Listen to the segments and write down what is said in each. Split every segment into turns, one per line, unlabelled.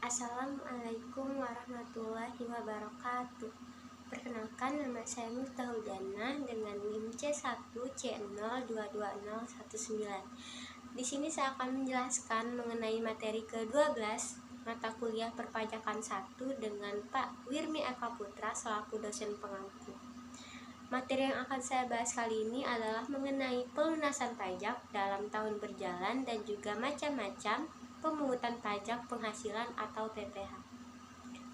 Assalamualaikum warahmatullahi wabarakatuh. Perkenalkan, nama saya Miftahuljannah dengan NIM C1C0222019. Di sini saya akan menjelaskan mengenai materi ke-12 mata kuliah perpajakan 1 dengan Pak Wirmi Eka Putra selaku dosen pengampu. Materi yang akan saya bahas kali ini adalah mengenai pelunasan pajak dalam tahun berjalan dan juga macam-macam pemungutan pajak penghasilan atau PPh.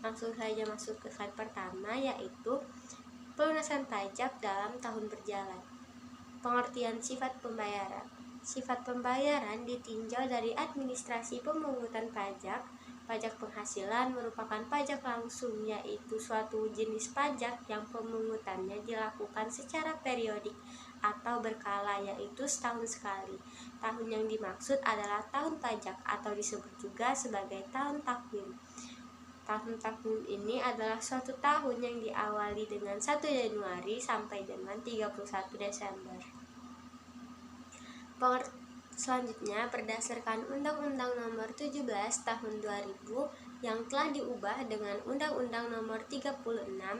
Langsung saja masuk ke slide pertama, yaitu pelunasan pajak dalam tahun berjalan. Pengertian sifat pembayaran. Sifat pembayaran ditinjau dari administrasi pemungutan pajak. Pajak penghasilan merupakan pajak langsung, yaitu suatu jenis pajak yang pemungutannya dilakukan secara periodik atau berkala, yaitu setahun sekali. Tahun yang dimaksud adalah tahun pajak atau disebut juga sebagai tahun takwim. Tahun takwim ini adalah suatu tahun yang diawali dengan 1 Januari sampai dengan 31 Desember. Selanjutnya, berdasarkan Undang-Undang Nomor 17 Tahun 2000 yang telah diubah dengan Undang-Undang Nomor 36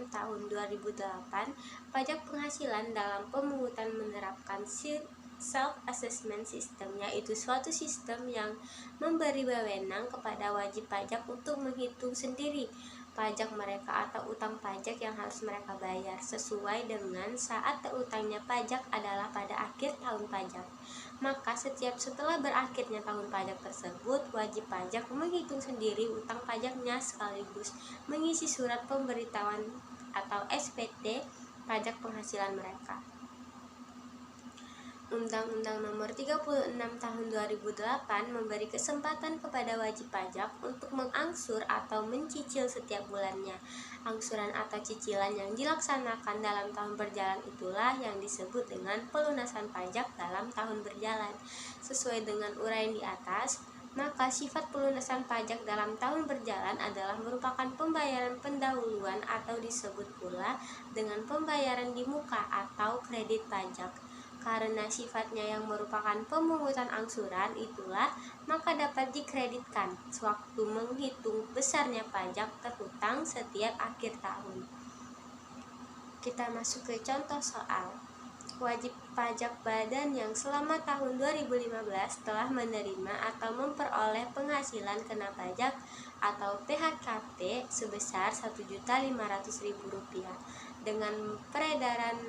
Tahun 2008, pajak penghasilan dalam pemungutan menerapkan self-assessment system, yaitu suatu sistem yang memberi wewenang kepada wajib pajak untuk menghitung sendiri pajak mereka atau utang pajak yang harus mereka bayar sesuai dengan saat terutangnya pajak adalah pada akhir tahun pajak. Maka setelah berakhirnya tahun pajak tersebut, wajib pajak menghitung sendiri utang pajaknya sekaligus mengisi surat pemberitahuan atau SPT pajak penghasilan mereka. Undang-Undang Nomor 36 Tahun 2008 memberi kesempatan kepada wajib pajak untuk mengangsur atau mencicil setiap bulannya. Angsuran atau cicilan yang dilaksanakan dalam tahun berjalan itulah yang disebut dengan pelunasan pajak dalam tahun berjalan. Sesuai dengan uraian di atas, maka sifat pelunasan pajak dalam tahun berjalan adalah merupakan pembayaran pendahuluan atau disebut pula dengan pembayaran di muka atau kredit pajak. Karena sifatnya yang merupakan pemungutan angsuran itulah, maka dapat dikreditkan sewaktu menghitung besarnya pajak terhutang setiap akhir tahun. Kita masuk ke contoh soal. Wajib pajak badan yang selama tahun 2015 telah menerima atau memperoleh penghasilan kena pajak atau PHKP sebesar Rp1.500.000 dengan peredaran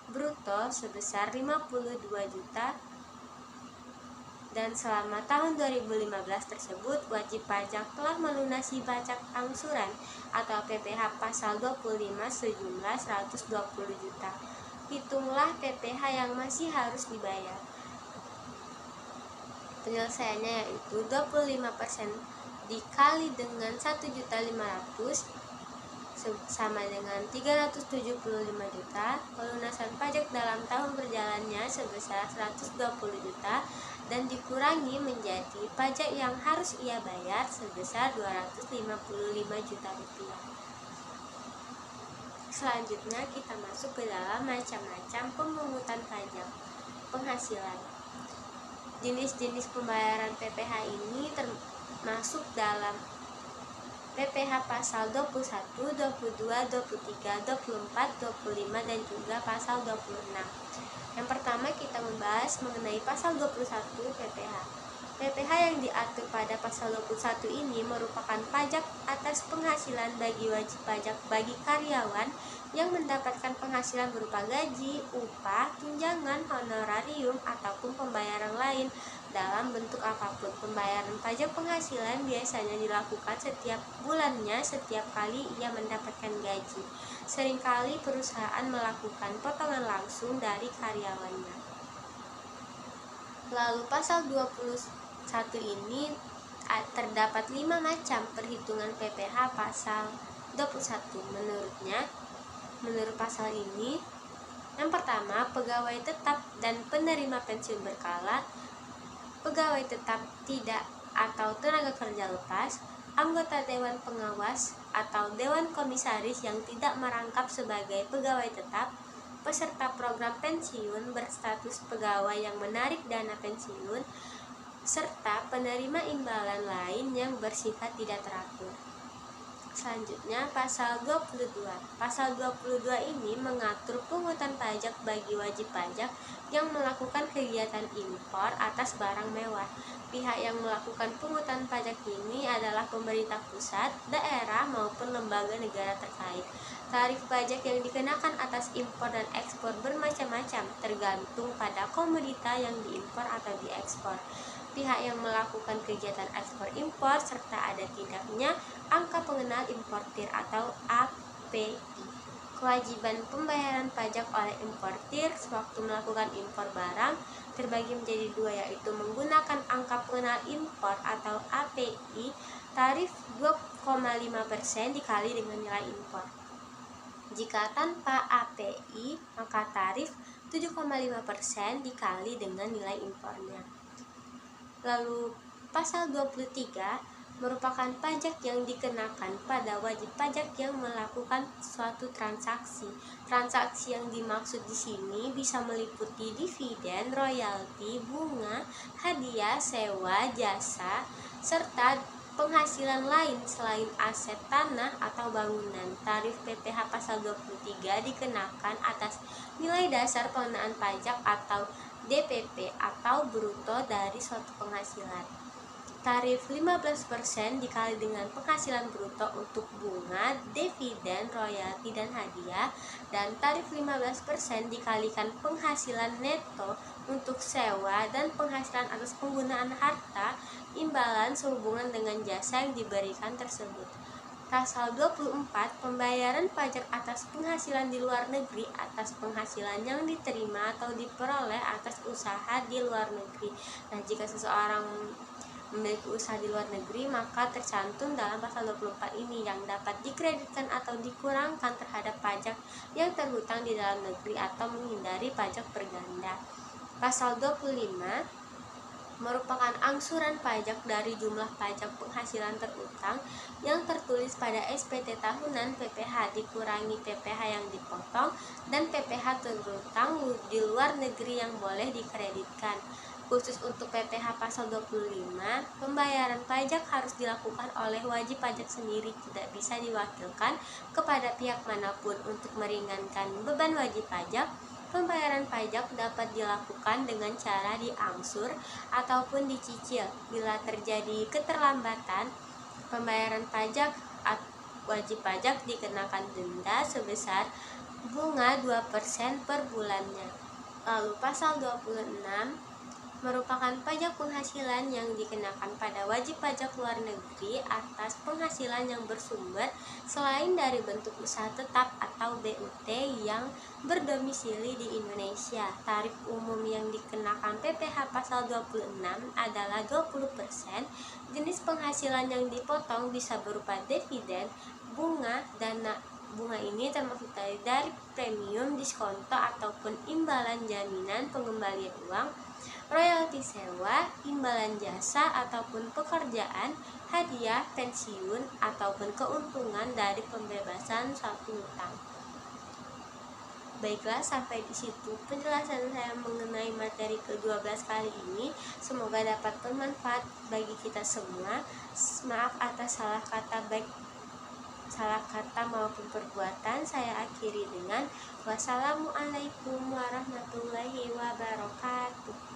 bruto sebesar 52 juta, dan selama tahun 2015 tersebut wajib pajak telah melunasi pajak angsuran atau PPh pasal 25 sejumlah 120 juta. Hitunglah PPh yang masih harus dibayar. Penyelesaiannya yaitu 25% dikali dengan 1.500.000 sama dengan 375 juta. Pelunasan pajak dalam tahun berjalannya sebesar 120 juta dan dikurangi menjadi pajak yang harus ia bayar sebesar 255 juta rupiah. Selanjutnya kita masuk ke dalam macam-macam pemungutan pajak penghasilan. Jenis-jenis pembayaran PPh ini termasuk dalam PPh pasal 21, 22, 23, 24, 25, dan juga pasal 26. Yang pertama kita membahas mengenai pasal 21 PPh. PPh yang diatur pada pasal 21 ini merupakan pajak atas penghasilan bagi wajib pajak bagi karyawan yang mendapatkan penghasilan berupa gaji, upah, tunjangan, honorarium, ataupun pembayaran lain dalam bentuk apapun. Pembayaran pajak penghasilan biasanya dilakukan setiap bulannya setiap kali ia mendapatkan gaji. Seringkali perusahaan melakukan potongan langsung dari karyawannya. Lalu pasal 21 ini terdapat 5 macam perhitungan PPh pasal 21. Menurut pasal ini, yang pertama, pegawai tetap dan penerima pensiun berkala, pegawai tetap tidak atau tenaga kerja lepas, anggota dewan pengawas atau dewan komisaris yang tidak merangkap sebagai pegawai tetap, peserta program pensiun berstatus pegawai yang menarik dana pensiun, serta penerima imbalan lain yang bersifat tidak teratur. Selanjutnya, pasal 22. Pasal 22 ini mengatur pungutan pajak bagi wajib pajak yang melakukan kegiatan impor atas barang mewah. Pihak yang melakukan pungutan pajak ini adalah pemerintah pusat, daerah, maupun lembaga negara terkait. Tarif pajak yang dikenakan atas impor dan ekspor bermacam-macam, tergantung pada komoditas yang diimpor atau diekspor. Pihak yang melakukan kegiatan ekspor impor serta ada tidaknya angka pengenal importir atau API. Kewajiban pembayaran pajak oleh importir sewaktu melakukan impor barang terbagi menjadi dua, yaitu menggunakan angka pengenal impor atau API tarif 2,5% dikali dengan nilai impor. Jika tanpa API, maka tarif 7,5% dikali dengan nilai impornya. Lalu pasal 23 merupakan pajak yang dikenakan pada wajib pajak yang melakukan suatu transaksi. Transaksi yang dimaksud di sini bisa meliputi dividen, royalti, bunga, hadiah, sewa, jasa, serta penghasilan lain selain aset tanah atau bangunan. Tarif PPh pasal 23 dikenakan atas nilai dasar pengenaan pajak atau DPP atau bruto dari suatu penghasilan. Tarif 15% dikali dengan penghasilan bruto untuk bunga, dividen, royalti, dan hadiah, dan tarif 15% dikalikan penghasilan neto untuk sewa dan penghasilan atas penggunaan harta imbalan sehubungan dengan jasa yang diberikan tersebut. Pasal 24, pembayaran pajak atas penghasilan di luar negeri atas penghasilan yang diterima atau diperoleh atas usaha di luar negeri. Nah, jika seseorang memiliki usaha di luar negeri, maka tercantum dalam pasal 24 ini yang dapat dikreditkan atau dikurangkan terhadap pajak yang terhutang di dalam negeri atau menghindari pajak berganda. Pasal 25 merupakan angsuran pajak dari jumlah pajak penghasilan terutang yang tertulis pada SPT tahunan PPh dikurangi PPh yang dipotong dan PPh terutang di luar negeri yang boleh dikreditkan. Khusus untuk PPh pasal 25, pembayaran pajak harus dilakukan oleh wajib pajak sendiri, tidak bisa diwakilkan kepada pihak manapun. Untuk meringankan beban wajib pajak, pembayaran pajak dapat dilakukan dengan cara diangsur ataupun dicicil. Bila terjadi keterlambatan pembayaran pajak, wajib pajak dikenakan denda sebesar bunga 2% per bulannya. Lalu pasal 26 merupakan pajak penghasilan yang dikenakan pada wajib pajak luar negeri atas penghasilan yang bersumber selain dari bentuk usaha tetap atau BUT yang berdomisili di Indonesia. Tarif umum yang dikenakan PPh pasal 26 adalah 20%. Jenis penghasilan yang dipotong bisa berupa dividen, bunga, dana. Bunga ini termasuk dari premium, diskonto, ataupun imbalan jaminan pengembalian uang, royalti sewa, imbalan jasa ataupun pekerjaan, hadiah, pensiun, ataupun keuntungan dari pembebasan suatu hutang. Baiklah, sampai di situ penjelasan saya mengenai materi ke-12 kali ini. Semoga dapat bermanfaat bagi kita semua. Maaf atas salah kata maupun perbuatan. Saya akhiri dengan wassalamualaikum warahmatullahi wabarakatuh.